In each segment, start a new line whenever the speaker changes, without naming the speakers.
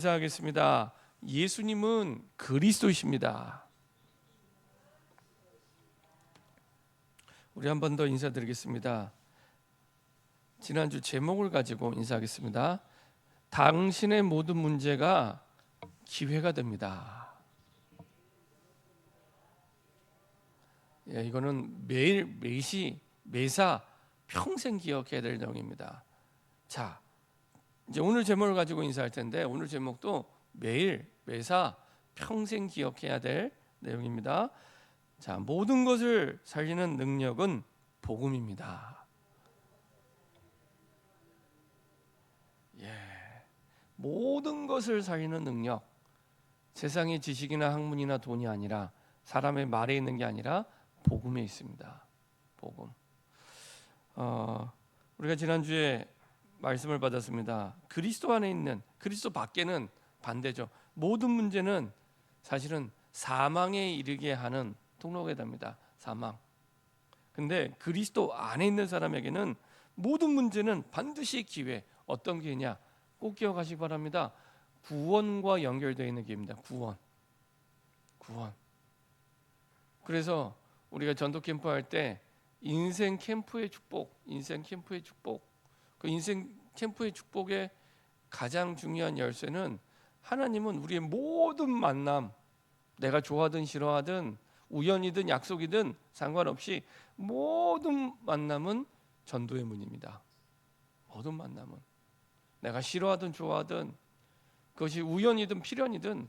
인사하겠습니다. 예수님은 그리스도이십니다. 우리 한 번 더 인사드리겠습니다. 지난주 제목을 가지고 인사하겠습니다. 당신의 모든 문제가 기회가 됩니다. 이거는 매일 매시 매사 평생 기억해야 될 내용입니다. 자, 이제 오늘 제목을 가지고 인사할 텐데 오늘 제목도 매일 매사 평생 기억해야 될 내용입니다. 자, 모든 것을 살리는 능력은 복음입니다. 모든 것을 살리는 능력, 세상의 지식이나 학문이나 돈이 아니라 사람의 말에 있는 게 아니라 복음에 있습니다. 복음. 우리가 지난주에 말씀을 받았습니다. 그리스도 안에 있는, 그리스도 밖에는 반대죠. 모든 문제는 사실은 사망에 이르게 하는 통로가 됩니다. 사망. 근데 그리스도 안에 있는 사람에게는 모든 문제는 반드시 기회. 어떤 기회냐? 꼭 기억하시기 바랍니다. 구원과 연결되어 있는 기회입니다. 구원. 그래서 우리가 전도 캠프 할 때 인생 캠프의 축복, 그 인생 캠프의 축복의 가장 중요한 열쇠는 하나님은 우리의 모든 만남, 내가 좋아하든 싫어하든 우연이든 약속이든 상관없이 모든 만남은 전도의 문입니다. 모든 만남은 내가 싫어하든 좋아하든 그것이 우연이든 필연이든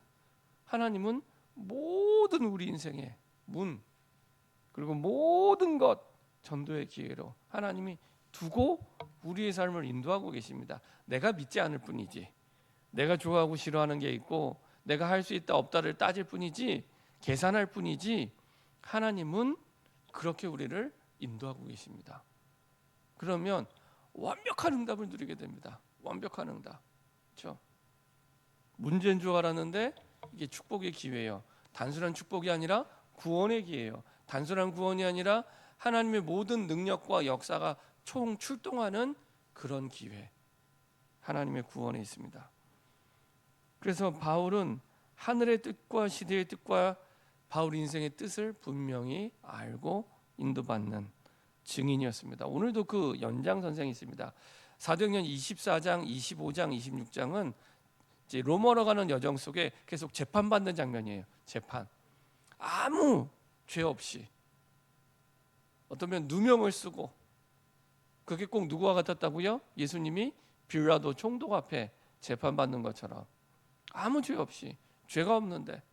하나님은 모든 우리 인생의 문, 그리고 모든 것 전도의 기회로 하나님이 두고 우리의 삶을 인도하고 계십니다. 내가 믿지 않을 뿐이지, 내가 좋아하고 싫어하는 게 있고 내가 할 수 있다 없다를 따질 뿐이지, 계산할 뿐이지, 하나님은 그렇게 우리를 인도하고 계십니다. 그러면 완벽한 응답을 누리게 됩니다. 완벽한 응답. 그렇죠? 문제인 줄 알았는데 이게 축복의 기회예요. 단순한 축복이 아니라 구원의 기회예요. 단순한 구원이 아니라 하나님의 모든 능력과 역사가 총 출동하는 그런 기회. 하나님의 구원에 있습니다. 그래서 바울은 하늘의 뜻과 시대의 뜻과 바울 인생의 뜻을 분명히 알고 인도받는 증인이었습니다. 오늘도 그 연장선상이 있습니다. 사도행전 24장, 25장, 26장은 이제 로마로 가는 여정 속에 계속 재판받는 장면이에요. 재판. 아무 죄 없이 어쩌면 누명을 쓰고, 그게 꼭 누구와 같았다고요? 예수님이 빌라도 총독 앞에 재판받는 것처럼 아무 죄 없이, 죄가 없는데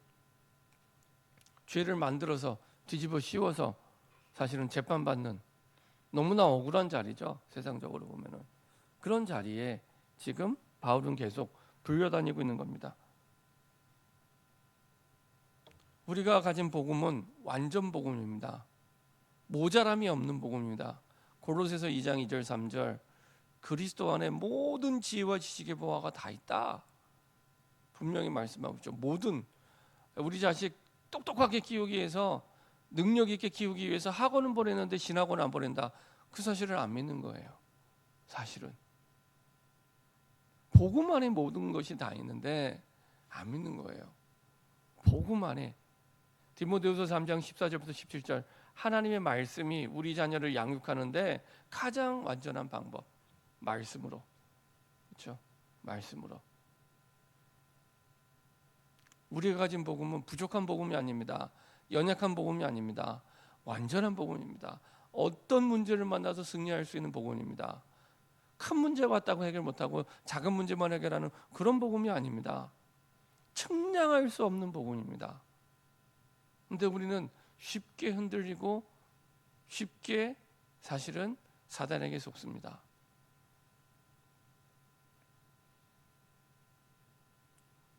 죄를 만들어서 뒤집어 씌워서 사실은 재판받는 너무나 억울한 자리죠. 세상적으로 보면은. 그런 자리에 지금 바울은 계속 불려다니고 있는 겁니다. 우리가 가진 복음은 완전 복음입니다. 모자람이 없는 복음입니다. 고로새서 2장 2절 3절, 그리스도 안에 모든 지혜와 지식의 보화가 다 있다. 분명히 말씀하고 있죠. 모든, 우리 자식 똑똑하게 키우기 위해서, 능력 있게 키우기 위해서 학원은 보내는데 신학원 안 보낸다. 그 사실을 안 믿는 거예요. 사실은 복음 안에 모든 것이 다 있는데 안 믿는 거예요. 복음 안에. 디모데후서 3장 14절부터 17절, 하나님의 말씀이 우리 자녀를 양육하는데 가장 완전한 방법, 말씀으로. 그렇죠? 말씀으로. 우리가 가진 복음은 부족한 복음이 아닙니다. 연약한 복음이 아닙니다. 완전한 복음입니다. 어떤 문제를 만나서 승리할 수 있는 복음입니다. 큰 문제가 왔다고 해결 못하고 작은 문제만 해결하는 그런 복음이 아닙니다. 측량할 수 없는 복음입니다. 그런데 우리는 쉽게 흔들리고 쉽게 사실은 사단에게 속습니다.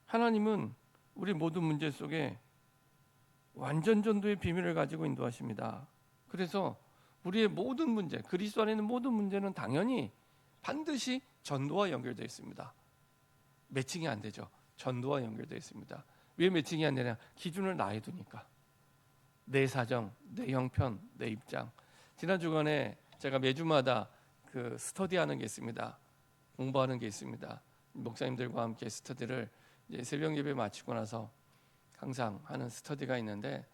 하나님은 우리 모든 문제 속에 완전 전도의 비밀을 가지고 인도하십니다. 그래서 우리의 모든 문제, 그리스도 안에 있는 모든 문제는 당연히 반드시 전도와 연결되어 있습니다. 매칭이 안 되죠. 전도와 연결되어 있습니다. 왜 매칭이 안 되냐? 기준을 나에 두니까. 내 사정, 내 형편, 내 입장. 지난 주간에 제가 매주마다 그 스터디하는 게 있습니다. 공부하는 게 있습니다. 목사님들과 함께 스터디를 이제 새벽 예배 마치고 나서 항상 하는 스터디가 있는데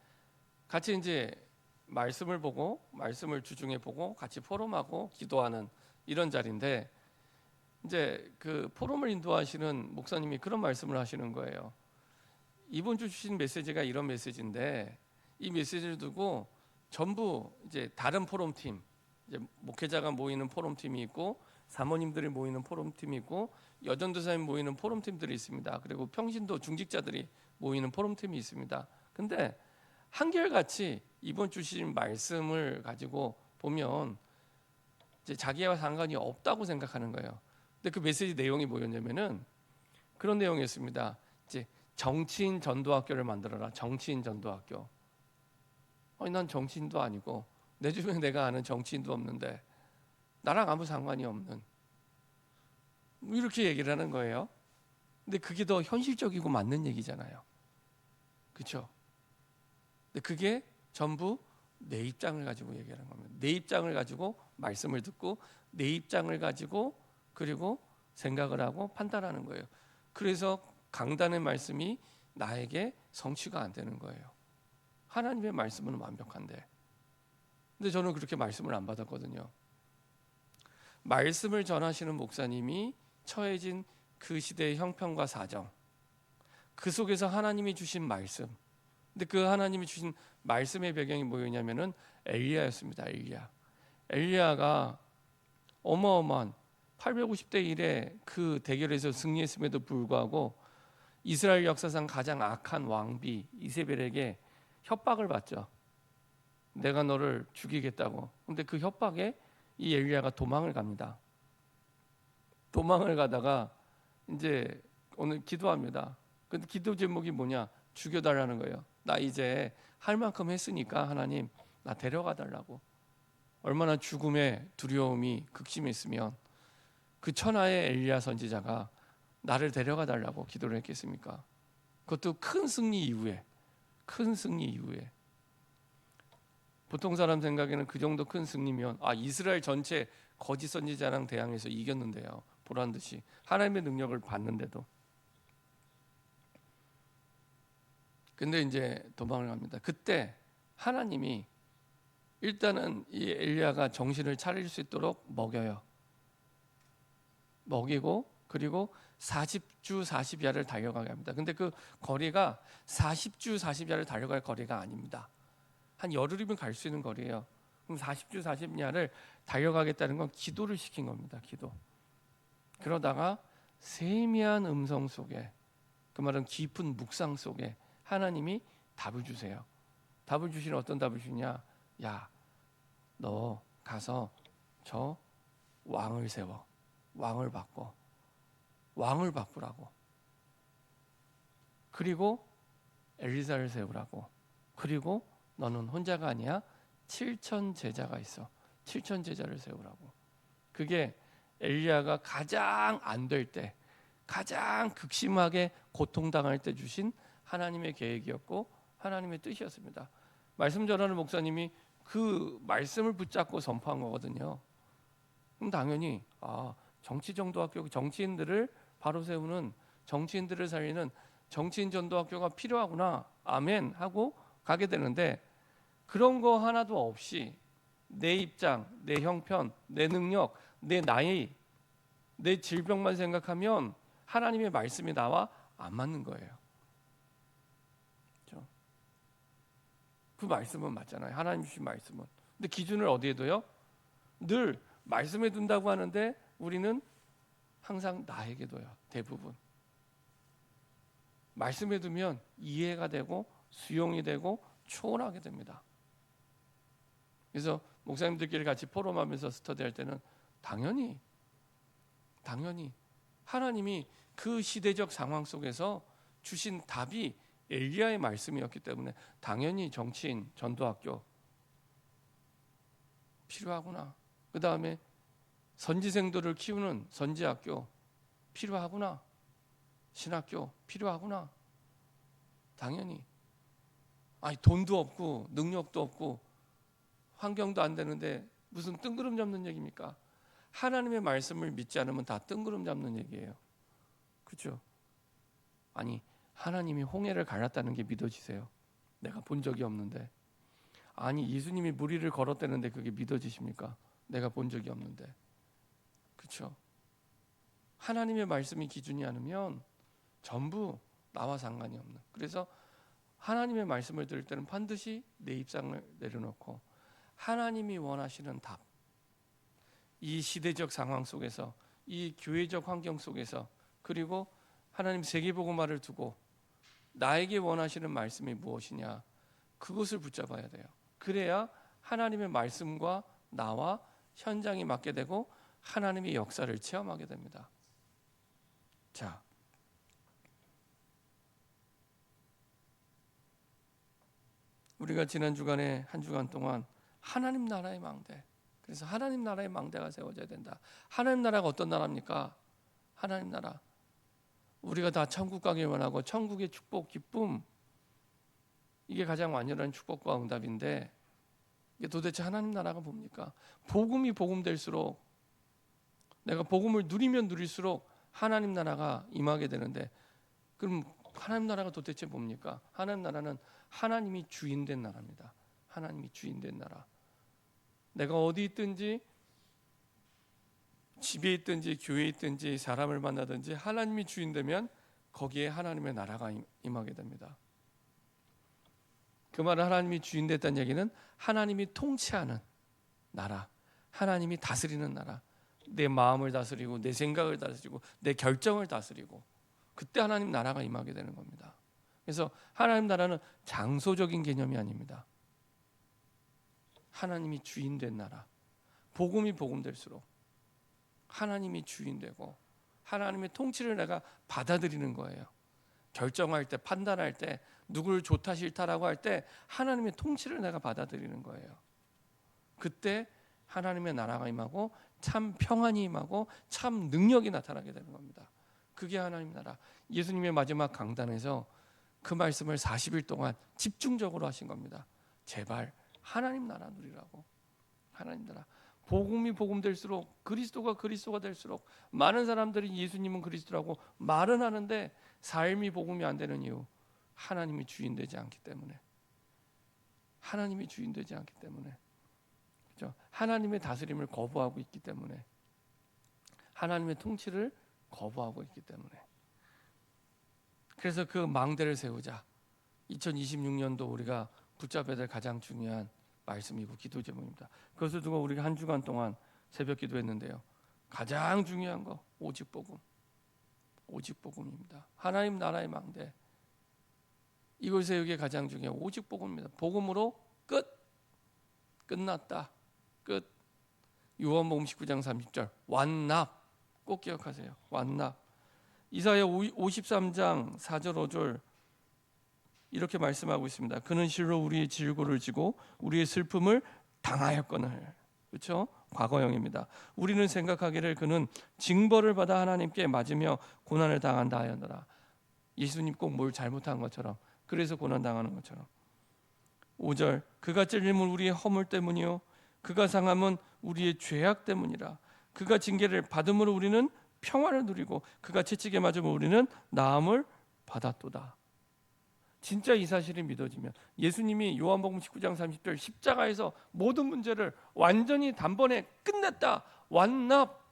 같이 이제 말씀을 보고 말씀을 주중에 보고 같이 포럼하고 기도하는 이런 자리인데 이제 그 포럼을 인도하시는 목사님이 그런 말씀을 하시는 거예요. 이번 주 주신 메시지가 이런 메시지인데 이 메시지를 두고 전부 이제 다른 포럼팀, 이제 목회자가 모이는 포럼팀이 있고 사모님들이 모이는 포럼팀이 있고 여전도사님 모이는 포럼팀들이 있습니다. 그리고 평신도 중직자들이 모이는 포럼팀이 있습니다. 근데 한결같이 이번 주신 말씀을 가지고 보면 이제 자기와 상관이 없다고 생각하는 거예요. 근데 그 메시지 내용이 뭐였냐면은 그런 내용이었습니다. 이제 정치인 전도학교를 만들어라. 정치인 전도학교. 난 정치인도 아니고 내 주변에 내가 아는 정치인도 없는데 나랑 아무 상관이 없는 이렇게 얘기를 하는 거예요. 근데 그게 더 현실적이고 맞는 얘기잖아요. 그렇죠? 근데 그게 전부 내 입장을 가지고 얘기하는 겁니다. 내 입장을 가지고 말씀을 듣고 내 입장을 가지고 그리고 생각을 하고 판단하는 거예요. 그래서 강단의 말씀이 나에게 성취가 안 되는 거예요. 하나님의 말씀은 완벽한데. 근데 저는 그렇게 말씀을 안 받았거든요. 말씀을 전하시는 목사님이 처해진 그 시대의 형편과 사정, 그 속에서 하나님이 주신 말씀. 근데 그 하나님이 주신 말씀의 배경이 뭐였냐면은 엘리야였습니다. 엘리야가 어마어마한 850대 1의 그 대결에서 승리했음에도 불구하고 이스라엘 역사상 가장 악한 왕비 이세벨에게 협박을 받죠. 내가 너를 죽이겠다고. 근데 그 협박에 이 엘리야가 도망을 갑니다. 도망을 가다가 이제 오늘 기도합니다. 근데 기도 제목이 뭐냐? 죽여달라는 거예요. 나 이제 할 만큼 했으니까 하나님 나 데려가 달라고. 얼마나 죽음의 두려움이 극심했으면 그 천하의 엘리야 선지자가 나를 데려가 달라고 기도를 했겠습니까? 그것도 큰 승리 이후에. 보통 사람 생각에는 그 정도 큰 승리면 이스라엘 전체 거짓 선지자랑 대항해서 이겼는데요. 보란 듯이 하나님의 능력을 받는데도. 근데 이제 도망을 갑니다. 그때 하나님이 일단은 이 엘리야가 정신을 차릴 수 있도록 먹이고 그리고 40주 40야를 달려가게 합니다. 근데 그 거리가 40주 40야를 달려갈 거리가 아닙니다. 한 열흘이면 갈 수 있는 거리예요. 그럼 40주 40야를 달려가겠다는 건 기도를 시킨 겁니다. 기도. 그러다가 세미한 음성 속에, 그 말은 깊은 묵상 속에 하나님이 답을 주세요. 답을 주시는 어떤 답을 주냐? 야, 너 가서 저 왕을 세워. 왕을 바꾸라고. 그리고 엘리사를 세우라고. 그리고 너는 혼자가 아니야. 7천 제자가 있어. 7천 제자를 세우라고. 그게 엘리야가 가장 안 될 때, 가장 극심하게 고통당할 때 주신 하나님의 계획이었고 하나님의 뜻이었습니다. 말씀 전하는 목사님이 그 말씀을 붙잡고 선포한 거거든요. 그럼 당연히 정치 전도학교, 정치인들을 바로 세우는, 정치인들을 살리는 정치인 전도학교가 필요하구나. 아멘 하고 가게 되는데 그런 거 하나도 없이 내 입장, 내 형편, 내 능력, 내 나이, 내 질병만 생각하면 하나님의 말씀이 나와 안 맞는 거예요. 그렇죠? 그 말씀은 맞잖아요. 하나님 주신 말씀은. 근데 기준을 어디에 둬요? 늘 말씀에 둔다고 하는데 우리는 항상 나에게 둬요. 대부분. 말씀에 두면 이해가 되고 수용이 되고 초월하게 됩니다. 그래서 목사님들끼리 같이 포럼하면서 스터디할 때는 당연히 하나님이 그 시대적 상황 속에서 주신 답이 엘리야의 말씀이었기 때문에 당연히 정치인 전도학교 필요하구나. 그 다음에 선지생들을 키우는 선지학교 필요하구나. 신학교 필요하구나. 당연히. 돈도 없고 능력도 없고 환경도 안 되는데 무슨 뜬구름 잡는 얘기입니까? 하나님의 말씀을 믿지 않으면 다 뜬구름 잡는 얘기예요. 그렇죠? 아니, 하나님이 홍해를 갈랐다는 게 믿어지세요? 내가 본 적이 없는데. 아니, 예수님이 물 위를 걸었다는데 그게 믿어지십니까? 내가 본 적이 없는데. 그렇죠? 하나님의 말씀이 기준이 아니면 전부 나와 상관이 없는. 그래서 하나님의 말씀을 들을 때는 반드시 내 입장을 내려놓고 하나님이 원하시는 답, 이 시대적 상황 속에서, 이 교회적 환경 속에서, 그리고 하나님 세계복음화를 두고 나에게 원하시는 말씀이 무엇이냐, 그것을 붙잡아야 돼요. 그래야 하나님의 말씀과 나와 현장이 맞게 되고 하나님의 역사를 체험하게 됩니다. 자, 우리가 지난 주간에 한 주간 동안 하나님 나라의 망대, 그래서 하나님 나라의 망대가 세워져야 된다. 하나님 나라가 어떤 나라입니까? 하나님 나라, 우리가 다 천국 가길 원하고 천국의 축복, 기쁨, 이게 가장 완전한 축복과 응답인데, 이게 도대체 하나님 나라가 뭡니까? 복음이 복음될수록, 내가 복음을 누리면 누릴수록 하나님 나라가 임하게 되는데, 그럼 하나님 나라가 도대체 뭡니까? 하나님 나라는 하나님이 주인된 나라입니다. 하나님이 주인된 나라. 내가 어디 있든지, 집에 있든지 교회에 있든지 사람을 만나든지 하나님이 주인되면 거기에 하나님의 나라가 임하게 됩니다. 그 말은 하나님이 주인됐다는 얘기는 하나님이 통치하는 나라, 하나님이 다스리는 나라, 내 마음을 다스리고 내 생각을 다스리고 내 결정을 다스리고, 그때 하나님 나라가 임하게 되는 겁니다. 그래서 하나님 나라는 장소적인 개념이 아닙니다. 하나님이 주인된 나라, 복음이 복음될수록 하나님이 주인되고 하나님의 통치를 내가 받아들이는 거예요. 결정할 때, 판단할 때, 누구를 좋다 싫다라고 할 때 하나님의 통치를 내가 받아들이는 거예요. 그때 하나님의 나라가 임하고 참 평안이 임하고 참 능력이 나타나게 되는 겁니다. 그게 하나님 나라. 예수님의 마지막 강단에서 그 말씀을 40일 동안 집중적으로 하신 겁니다. 제발 하나님 나라 누리라고. 하나님 나라. 복음이 복음될수록, 그리스도가 그리스도가 될수록, 많은 사람들이 예수님은 그리스도라고 말은 하는데 삶이 복음이 안 되는 이유, 하나님이 주인되지 않기 때문에. 하나님이 주인되지 않기 때문에. 그렇죠? 하나님의 다스림을 거부하고 있기 때문에. 하나님의 통치를 거부하고 있기 때문에. 그래서 그 망대를 세우자. 2026년도 우리가 붙잡아야 될 가장 중요한 말씀이고 기도 제목입니다. 그것을 두고 우리가 한 주간 동안 새벽 기도했는데요. 가장 중요한 거 오직 복음. 오직 복음입니다. 하나님 나라의 망대. 이걸 세우기에 가장 중요한 오직 복음입니다. 복음으로 끝. 끝났다. 끝. 요한복음 19장 30절 완납. 꼭 기억하세요. 완납. 이사야 53장 4절 5절 이렇게 말씀하고 있습니다. 그는 실로 우리의 질고를 지고 우리의 슬픔을 당하였거늘. 그렇죠? 과거형입니다. 우리는 생각하기를 그는 징벌을 받아 하나님께 맞으며 고난을 당한다 하였노라. 예수님 꼭 뭘 잘못한 것처럼, 그래서 고난 당하는 것처럼. 5절 그가 찔림은 우리의 허물 때문이요 그가 상함은 우리의 죄악 때문이라. 그가 징계를 받음으로 우리는 평화를 누리고 그가 채찍에 맞으면 우리는 나음을 받았도다. 진짜 이 사실이 믿어지면, 예수님이 요한복음 19장 30절 십자가에서 모든 문제를 완전히 단번에 끝냈다, 완납,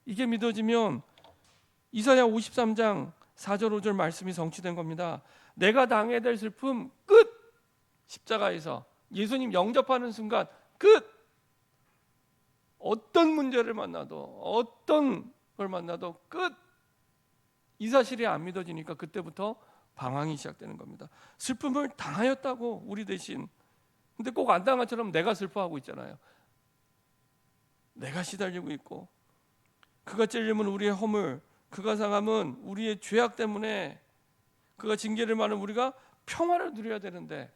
이게 믿어지면 이사야 53장 4절 5절 말씀이 성취된 겁니다. 내가 당해야 될 슬픔 끝. 십자가에서 예수님 영접하는 순간 끝. 어떤 문제를 만나도, 어떤 걸 만나도 끝. 이 사실이 안 믿어지니까 그때부터 방황이 시작되는 겁니다. 슬픔을 당하였다고, 우리 대신. 근데 꼭 안 당한 것처럼 내가 슬퍼하고 있잖아요. 내가 시달리고 있고, 그가 찔림은 우리의 허물, 그가 상함은 우리의 죄악 때문에, 그가 징계를 받는 우리가 평화를 누려야 되는데,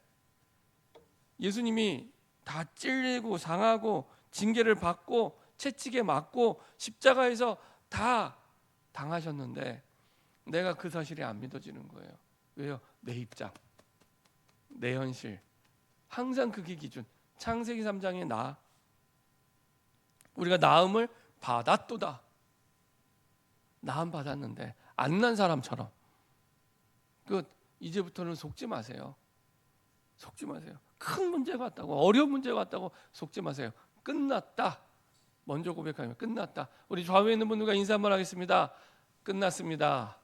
예수님이 다 찔리고 상하고 징계를 받고 채찍에 맞고 십자가에서 다 당하셨는데 내가 그 사실이 안 믿어지는 거예요. 왜요? 내 입장, 내 현실. 항상 그게 기준. 창세기 3장의 나. 우리가 나음을 받았도다. 나음 받았는데 안 난 사람처럼, 이제부터는 속지 마세요. 속지 마세요. 큰 문제가 왔다고, 어려운 문제가 왔다고 속지 마세요. 끝났다. 먼저 고백하면 끝났다. 우리 좌우에 있는 분들과 인사 한번 하겠습니다. 끝났습니다.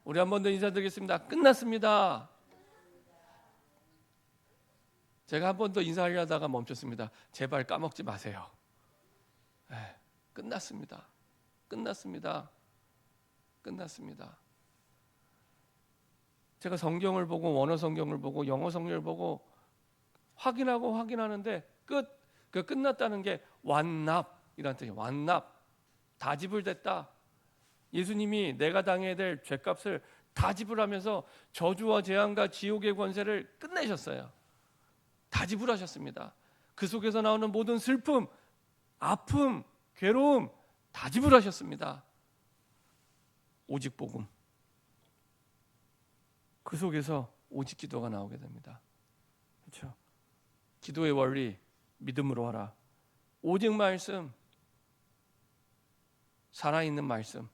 우리 한 번 더 인사드리겠습니다. 끝났습니다. 제가 한 번 더 인사하려다가 멈췄습니다. 제발 까먹지 마세요. 끝났습니다. 끝났습니다. 끝났습니다. 제가 성경을 보고 원어 성경을 보고 영어 성경을 보고 확인하고 확인하는데 그 끝났다는 게 완납이라는 뜻이에요. 완납. 다 지불됐다. 예수님이 내가 당해야 될 죄값을 다 지불하면서 저주와 재앙과 지옥의 권세를 끝내셨어요. 다 지불하셨습니다. 그 속에서 나오는 모든 슬픔, 아픔, 괴로움 다 지불하셨습니다. 오직 복음. 그 속에서 오직 기도가 나오게 됩니다. 그렇죠? 기도의 원리, 믿음으로 하라. 오직 말씀, 살아있는 말씀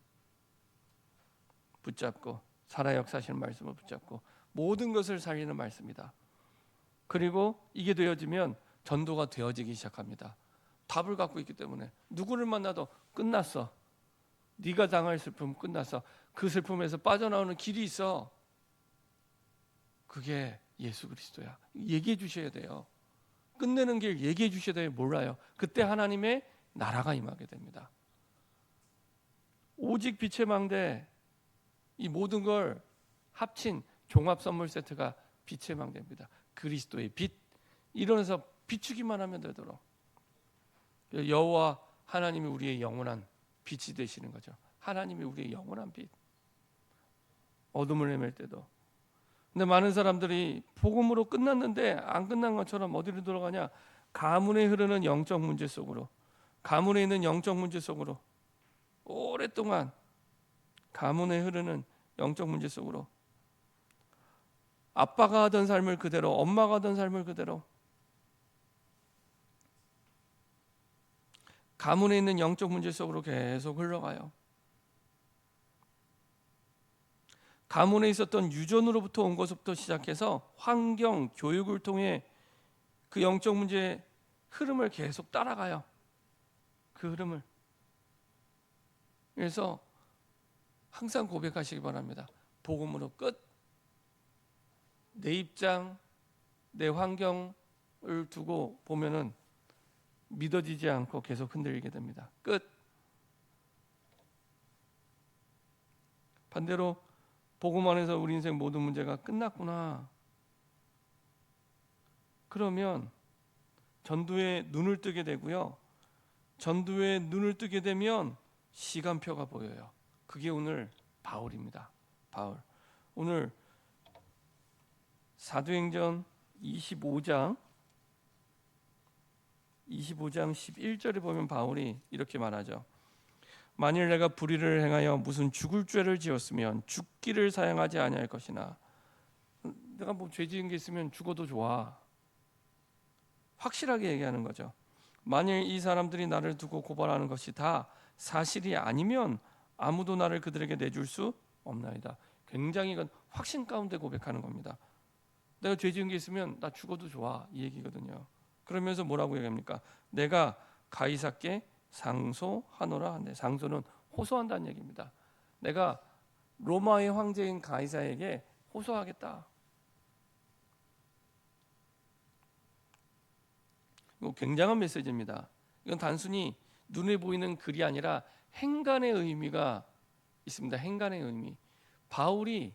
붙잡고, 살아 역사하시는 말씀을 붙잡고 모든 것을 살리는 말씀이다. 그리고 이게 되어지면 전도가 되어지기 시작합니다. 답을 갖고 있기 때문에 누구를 만나도 끝났어. 네가 당할 슬픔 끝났어. 그 슬픔에서 빠져나오는 길이 있어. 그게 예수 그리스도야. 얘기해 주셔야 돼요. 끝내는 길 얘기해 주셔야 돼요. 몰라요. 그때 하나님의 나라가 임하게 됩니다. 오직 빛의 망대, 이 모든 걸 합친 종합 선물 세트가 빛의 망대입니다. 그리스도의 빛. 이러면서 비추기만 하면 되도록 여호와 하나님이 우리의 영원한 빛이 되시는 거죠. 하나님이 우리의 영원한 빛. 어둠을 헤맬 때도. 근데 많은 사람들이 복음으로 끝났는데 안 끝난 것처럼 어디로 들어가냐? 가문에 흐르는 영적 문제 속으로, 가문에 있는 영적 문제 속으로 오랫동안 가문에 흐르는 영적 문제 속으로, 아빠가 하던 삶을 그대로, 엄마가 하던 삶을 그대로, 가문에 있는 영적 문제 속으로 계속 흘러가요. 가문에 있었던 유전으로부터 온 것부터 시작해서 환경, 교육을 통해 그 영적 문제의 흐름을 계속 따라가요. 그 흐름을. 그래서 항상 고백하시기 바랍니다. 복음으로 끝. 내 입장, 내 환경을 두고 보면은 믿어지지 않고 계속 흔들리게 됩니다. 끝. 반대로 복음 안에서 우리 인생 모든 문제가 끝났구나. 그러면 전도에 눈을 뜨게 되고요. 전도에 눈을 뜨게 되면 시간표가 보여요. 그게 오늘 바울입니다. 바울. 오늘 사도행전 25장 11절에 보면 바울이 이렇게 말하죠. 만일 내가 불의를 행하여 무슨 죽을 죄를 지었으면 죽기를 사양하지 아니할 것이나, 내가 뭐 죄 지은 게 있으면 죽어도 좋아. 확실하게 얘기하는 거죠. 만일 이 사람들이 나를 두고 고발하는 것이 다 사실이 아니면 아무도 나를 그들에게 내줄 수 없나이다. 굉장히 이건 확신 가운데 고백하는 겁니다. 내가 죄 지은 게 있으면 나 죽어도 좋아, 이 얘기거든요. 그러면서 뭐라고 얘기합니까? 내가 가이사께 상소하노라 한데, 상소는 호소한다는 얘기입니다. 내가 로마의 황제인 가이사에게 호소하겠다. 이거 굉장한 메시지입니다. 이건 단순히 눈에 보이는 글이 아니라 행간의 의미가 있습니다. 행간의 의미. 바울이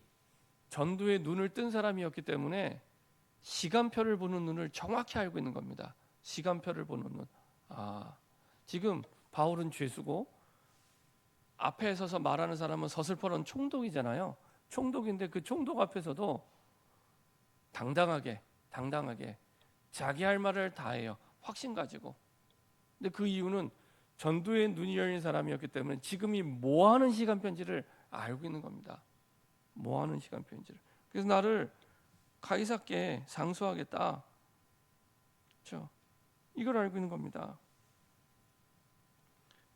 전도에 눈을 뜬 사람이었기 때문에 시간표를 보는 눈을 정확히 알고 있는 겁니다. 시간표를 보는 눈. 지금 바울은 죄수고 앞에 서서 말하는 사람은 서슬퍼런 총독이잖아요. 총독인데 그 총독 앞에서도 당당하게 자기 할 말을 다 해요. 확신 가지고. 근데 그 이유는 전도에 눈이 열린 사람이었기 때문에 지금이 뭐 하는 시간표인지를 알고 있는 겁니다. 뭐 하는 시간표인지를. 그래서 나를 가이사께 상소하겠다. 그렇죠? 이걸 알고 있는 겁니다.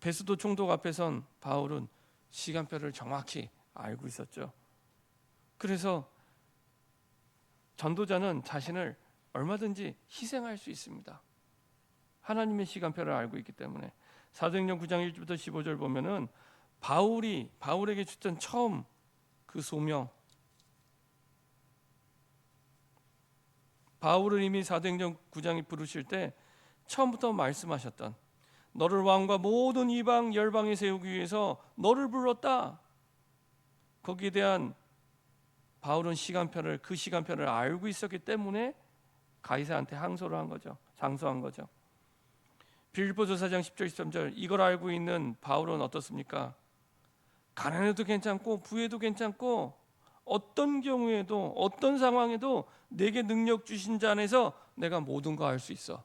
베스도 총독 앞에 선 바울은 시간표를 정확히 알고 있었죠. 그래서 전도자는 자신을 얼마든지 희생할 수 있습니다. 하나님의 시간표를 알고 있기 때문에. 사도행전 9장 1절부터 15절 보면은 바울에게 주던 처음 그 소명, 바울을 이미 사도행전 9장에 부르실 때 처음부터 말씀하셨던 너를 왕과 모든 이방 열방에 세우기 위해서 너를 불렀다. 거기에 대한 바울은 그 시간표를 알고 있었기 때문에 가이사한테 항소를 한 거죠. 상소한 거죠. 빌립보서 4장 10절 13절 이걸 알고 있는 바울은 어떻습니까? 가난해도 괜찮고 부해도 괜찮고 어떤 경우에도 어떤 상황에도 내게 능력 주신 자 안에서 내가 모든 거 할 수 있어.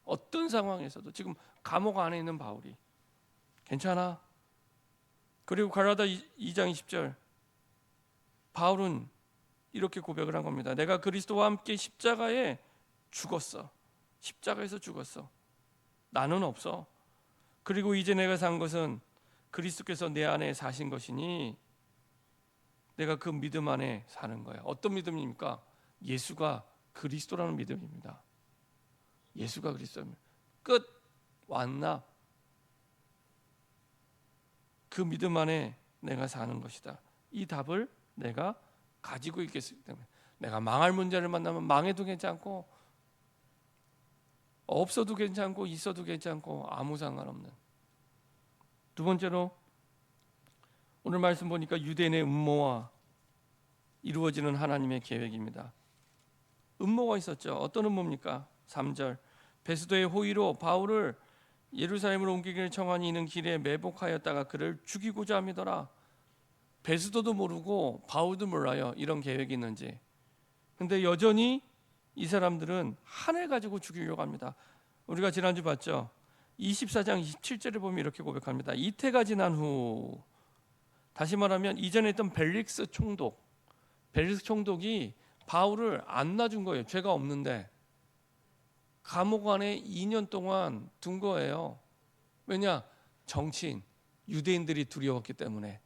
어떤 상황에서도. 지금 감옥 안에 있는 바울이 괜찮아. 그리고 갈라디아 2장 20절 바울은 이렇게 고백을 한 겁니다. 내가 그리스도와 함께 십자가에 죽었어. 십자가에서 죽었어. 나는 없어. 그리고 이제 내가 산 것은 그리스도께서 내 안에 사신 것이니 내가 그 믿음 안에 사는 거야. 어떤 믿음입니까? 예수가 그리스도라는 믿음입니다. 예수가 그리스도입니다. 끝. 완나. 그 믿음 안에 내가 사는 것이다. 이 답을 내가 가지고 있기 때문에 내가 망할 문제를 만나면 망해도 괜찮고 없어도 괜찮고 있어도 괜찮고 아무 상관없는. 두 번째로 오늘 말씀 보니까 유대인의 음모와 이루어지는 하나님의 계획입니다. 음모가 있었죠. 어떤 음모입니까? 3절 베스도의 호의로 바울을 예루살렘으로 옮기기를 청하니 이는 길에 매복하였다가 그를 죽이고자 함이더라. 베스도도 모르고 바울도 몰라요. 이런 계획이 있는지. 근데 여전히 이 사람들은 한 해 가지고 죽이려고 합니다. 우리가 지난주 봤죠. 24장 27절에 보면 이렇게 고백합니다. 이태가 지난 후, 다시 말하면 이전에 있던 벨릭스 총독이 바울을 안 놔준 거예요. 죄가 없는데 감옥 안에 2년 동안 둔 거예요. 왜냐? 정치인, 유대인들이 두려웠기 때문에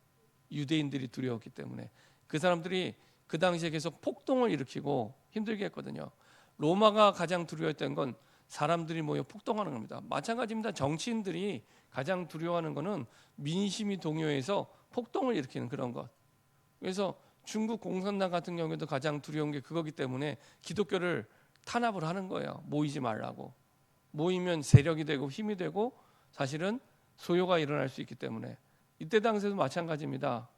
그 사람들이 그 당시에 계속 폭동을 일으키고 힘들게 했거든요. 로마가 가장 두려워했던 건 사람들이 모여 폭동하는 겁니다. 마찬가지입니다. 정치인들이 가장 두려워하는 것은 민심이 동요해서 폭동을 일으키는 그런 것. 그래서 중국 공산당 같은 경우에도 가장 두려운 게 그거기 때문에 기독교를 탄압을 하는 거예요. 모이지 말라고. 모이면 세력이 되고 힘이 되고 사실은 소요가 일어날 수 있기 때문에 이때 당시에도 마찬가지입니다.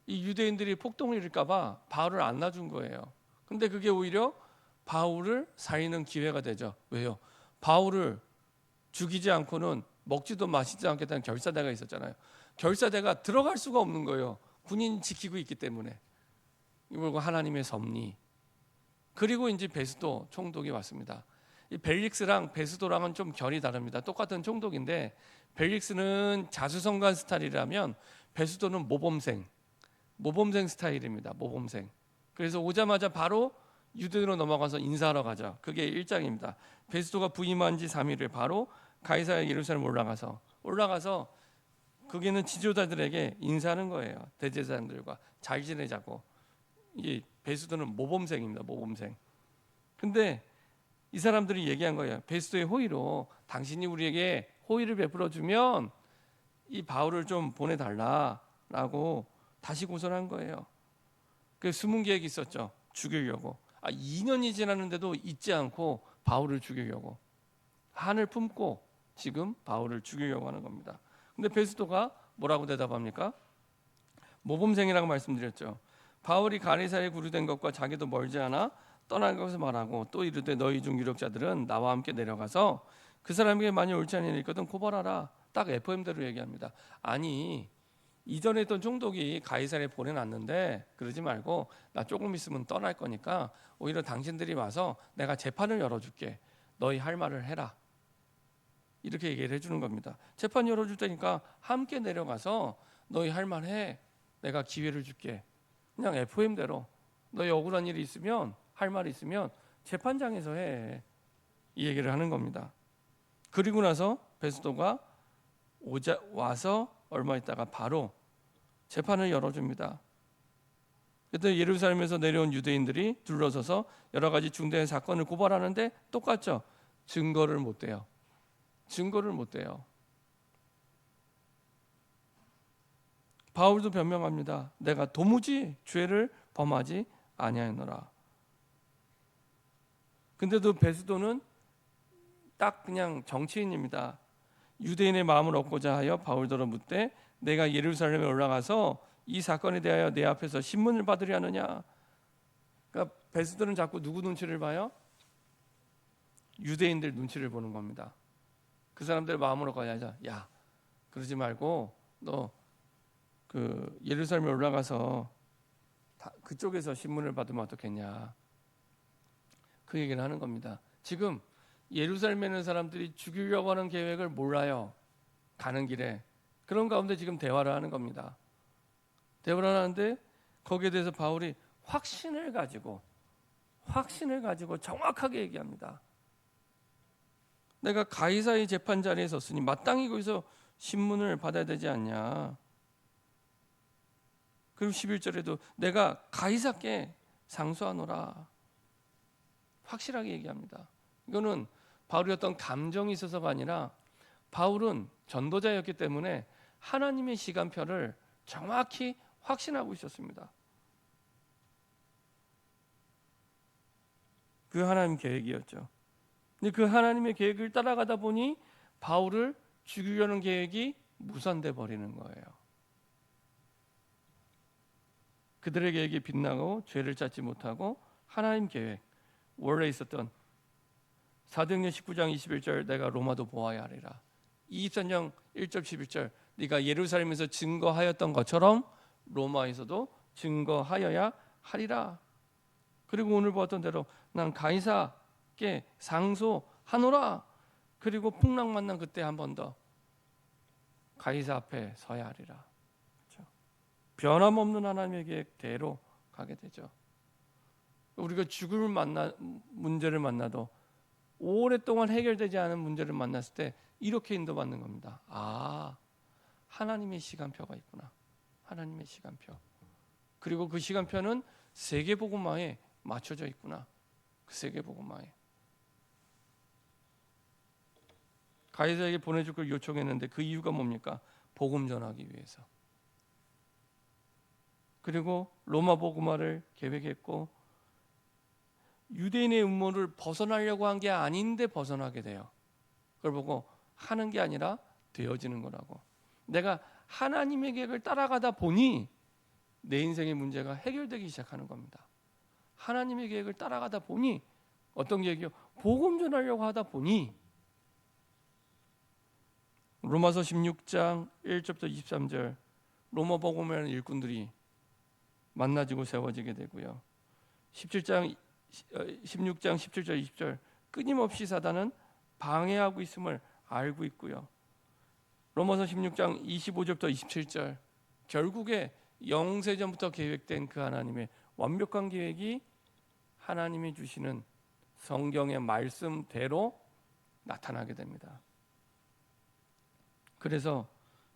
이 유대인들이 폭동을 일으킬까 봐 바울을 안 놔준 거예요. 근데 그게 오히려 바울을 살리는 기회가 되죠. 왜요? 바울을 죽이지 않고는 먹지도 마시지 않겠다는 결사대가 있었잖아요. 결사대가 들어갈 수가 없는 거예요. 군인이 지키고 있기 때문에. 이걸 하나님의 섭리. 그리고 이제 베스도 총독이 왔습니다. 이 벨릭스랑 베스도랑은 좀 결이 다릅니다. 똑같은 총독인데 벨릭스는 자수성가한 스타일이라면 베스도는 모범생 스타일입니다. 모범생. 그래서 오자마자 바로 유대인으로 넘어가서 인사하러 가죠. 그게 1장입니다. 베스도가 부임한 지 3일에 바로 가이사랴 예루살렘 올라가서 거기는 지도자들에게 인사하는 거예요. 대제사장들과 잘 지내자고. 이 베스도는 모범생입니다. 모범생. 근데 이 사람들이 얘기한 거예요. 베스도의 호의로 당신이 우리에게 호의를 베풀어 주면 이 바울을 좀 보내달라라고 다시 고소한 거예요. 그 숨은 계획이 있었죠. 죽이려고. 2년이 지났는데도 잊지 않고 바울을 죽이려고. 한을 품고 지금 바울을 죽이려고 하는 겁니다. 근데 베스도가 뭐라고 대답합니까? 모범생이라고 말씀드렸죠. 바울이 가이사랴에 구류된 것과 자기도 멀지 않아 떠날 것을 말하고 또 이르되 너희 중 유력자들은 나와 함께 내려가서 그 사람에게 만일 옳지 않은 일이 있거든 고발하라. 딱 FM대로 얘기합니다. 아니 이전에 있던 총독이 가이사랴에 보내놨는데 그러지 말고 나 조금 있으면 떠날 거니까 오히려 당신들이 와서 내가 재판을 열어줄게. 너희 할 말을 해라. 이렇게 얘기를 해주는 겁니다. 재판 열어줄 테니까 함께 내려가서 너희 할 말 해. 내가 기회를 줄게. 그냥 FM대로 너희 억울한 일이 있으면 할 말이 있으면 재판장에서 해. 이 얘기를 하는 겁니다. 그리고 나서 베스도가 와서 얼마 있다가 바로 재판을 열어줍니다. 그때 예루살렘에서 내려온 유대인들이 둘러서서 여러 가지 중대한 사건을 고발하는데 똑같죠. 증거를 못 대요. 증거를 못 대요. 바울도 변명합니다. 내가 도무지 죄를 범하지 아니하노라. 근데도 베스도는 딱 그냥 정치인입니다. 유대인의 마음을 얻고자 하여 바울더러 묻되 내가 예루살렘에 올라가서 이 사건에 대하여 내 앞에서 신문을 받으려 하느냐. 그러니까 베스도는 자꾸 누구 눈치를 봐요? 유대인들 눈치를 보는 겁니다. 그 사람들 마음을 얻어야죠. 야, 그러지 말고 너 그 예루살렘에 올라가서 그쪽에서 신문을 받으면 어떻겠냐. 그 얘기를 하는 겁니다. 지금 예루살렘에 있는 사람들이 죽이려고 하는 계획을 몰라요. 가는 길에. 그런 가운데 지금 대화를 하는 겁니다. 대화를 하는데 거기에 대해서 바울이 확신을 가지고 정확하게 얘기합니다. 내가 가이사의 재판 자리에 섰으니 마땅히 거기서 신문을 받아야 되지 않냐. 그리고 11절에도 내가 가이사께 상소하노라. 확실하게 얘기합니다. 이거는 바울이 어떤 감정이 있어서가 아니라 바울은 전도자였기 때문에 하나님의 시간표를 정확히 확신하고 있었습니다. 그 하나님 계획이었죠. 근데 그 하나님의 계획을 따라가다 보니 바울을 죽이려는 계획이 무산돼 버리는 거예요. 그들의 계획이 빗나고 죄를 찾지 못하고 하나님 계획, 원래 있었던 사도행전 19장 21절 내가 로마도 보아야 하리라. 24장 1절 11절 네가 예루살렘에서 증거하였던 것처럼 로마에서도 증거하여야 하리라. 그리고 오늘 보았던 대로 난 가이사께 상소하노라. 그리고 풍랑 만난 그때 한 번 더 가이사 앞에 서야 하리라. 그렇죠? 변함없는 하나님의 계획대로 가게 되죠. 우리가 죽을 문제를 만나도 오랫동안 해결되지 않은 문제를 만났을 때 이렇게 인도받는 겁니다. 아, 하나님의 시간표가 있구나. 하나님의 시간표. 그리고 그 시간표는 세계복음화에 맞춰져 있구나. 그 세계복음화에. 가이사에게 보내줄 걸 요청했는데 그 이유가 뭡니까? 복음 전하기 위해서. 그리고 로마 복음화를 계획했고 유대인의 음모를 벗어나려고 한 게 아닌데 벗어나게 돼요. 그걸 보고 하는 게 아니라 되어지는 거라고. 내가 하나님의 계획을 따라가다 보니 내 인생의 문제가 해결되기 시작하는 겁니다. 하나님의 계획을 따라가다 보니 어떤 계획이요? 복음 전하려고 하다 보니 로마서 16장 1절부터 23절 로마 복음이라는 일꾼들이 만나지고 세워지게 되고요. 16장 17절 20절 끊임없이 사단은 방해하고 있음을 알고 있고요. 로마서 16장 25절부터 27절 결국에 영세전부터 계획된 그 하나님의 완벽한 계획이 하나님이 주시는 성경의 말씀대로 나타나게 됩니다. 그래서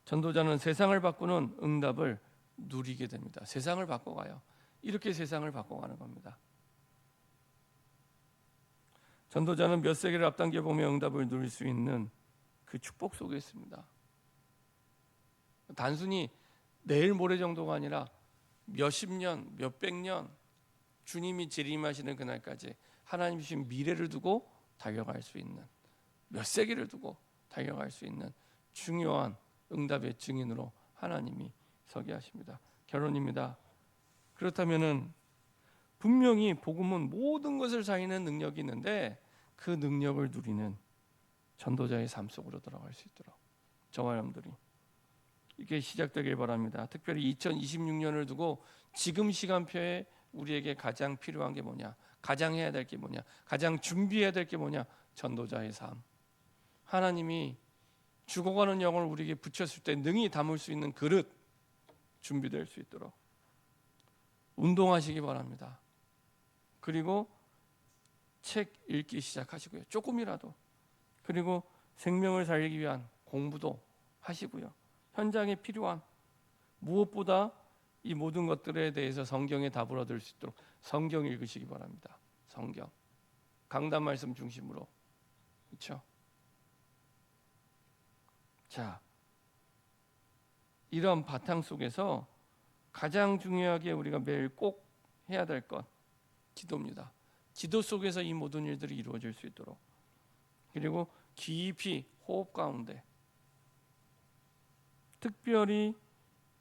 전도자는 세상을 바꾸는 응답을 누리게 됩니다. 세상을 바꿔가요. 이렇게 세상을 바꿔가는 겁니다. 전도자는 몇 세기를 앞당겨 보며 응답을 누릴 수 있는 그 축복 속에 있습니다. 단순히 내일 모레 정도가 아니라 몇십 년, 몇백 년 주님이 재림하시는 그날까지 하나님 주신 미래를 두고 달려갈 수 있는, 몇 세기를 두고 달려갈 수 있는 중요한 응답의 증인으로 하나님이 서게 하십니다. 결론입니다. 그렇다면은 분명히 복음은 모든 것을 살리는 능력이 있는데 그 능력을 누리는 전도자의 삶 속으로 들어갈 수 있도록 저와 여러분들이 이게 시작되길 바랍니다. 특별히 2026년을 두고 지금 시간표에 우리에게 가장 필요한 게 뭐냐? 가장 해야 될 게 뭐냐? 가장 준비해야 될 게 뭐냐? 전도자의 삶. 하나님이 죽어가는 영을 우리에게 붙였을 때 능히 담을 수 있는 그릇 준비될 수 있도록 운동하시기 바랍니다. 그리고 책 읽기 시작하시고요. 조금이라도. 그리고 생명을 살리기 위한 공부도 하시고요. 현장에 필요한 무엇보다 이 모든 것들에 대해서 성경의 답을 얻을 수 있도록 성경 읽으시기 바랍니다. 성경. 강단 말씀 중심으로. 그렇죠? 자, 이런 바탕 속에서 가장 중요하게 우리가 매일 꼭 해야 될 것, 기도입니다. 기도 속에서 이 모든 일들이 이루어질 수 있도록, 그리고 깊이 호흡 가운데, 특별히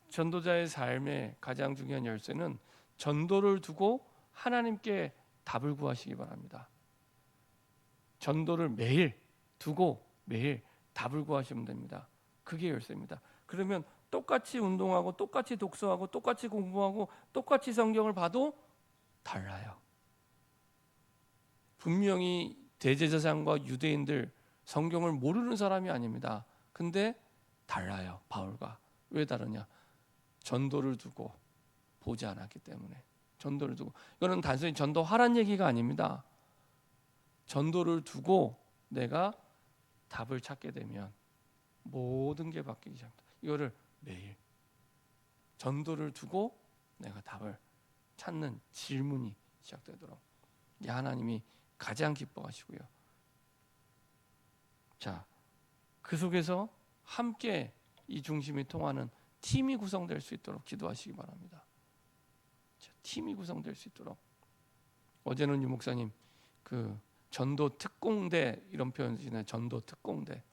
전도자의 삶의 가장 중요한 열쇠는 전도를 두고 하나님께 답을 구하시기 바랍니다. 전도를 매일 두고 매일 답을 구하시면 됩니다. 그게 열쇠입니다. 그러면 똑같이 운동하고 똑같이 독서하고 똑같이 공부하고 똑같이 성경을 봐도 달라요. 분명히 대제사장과 유대인들 성경을 모르는 사람이 아닙니다. 근데 달라요. 바울과. 왜 다르냐? 전도를 두고 보지 않았기 때문에. 전도를 두고. 이거는 단순히 전도하란 얘기가 아닙니다. 전도를 두고 내가 답을 찾게 되면 모든 게 바뀌기 시작합니다. 이거를 매일 전도를 두고 내가 답을 찾는 질문이 시작되도록 이 하나님이 가장 기뻐하시고요. 자, 그 속에서 함께 이 중심이 통하는 팀이 구성될 수 있도록 기도하시기 바랍니다. 자, 팀이 구성될 수 있도록. 어제는 유 목사님 그 전도 특공대 이런 표현 쓰시나요? 전도 특공대.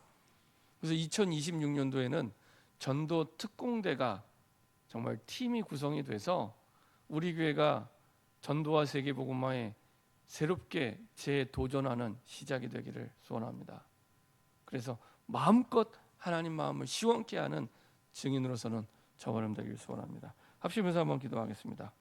그래서 2026년도에는 전도 특공대가 정말 팀이 구성이 돼서 우리 교회가 전도와 세계복음화에 새롭게 재도전하는 시작이 되기를 소원합니다. 그래서 마음껏 하나님 마음을 시원케 하는 증인으로서는 저와 여러분 되기를 소원합니다. 합심해서 한번 기도하겠습니다.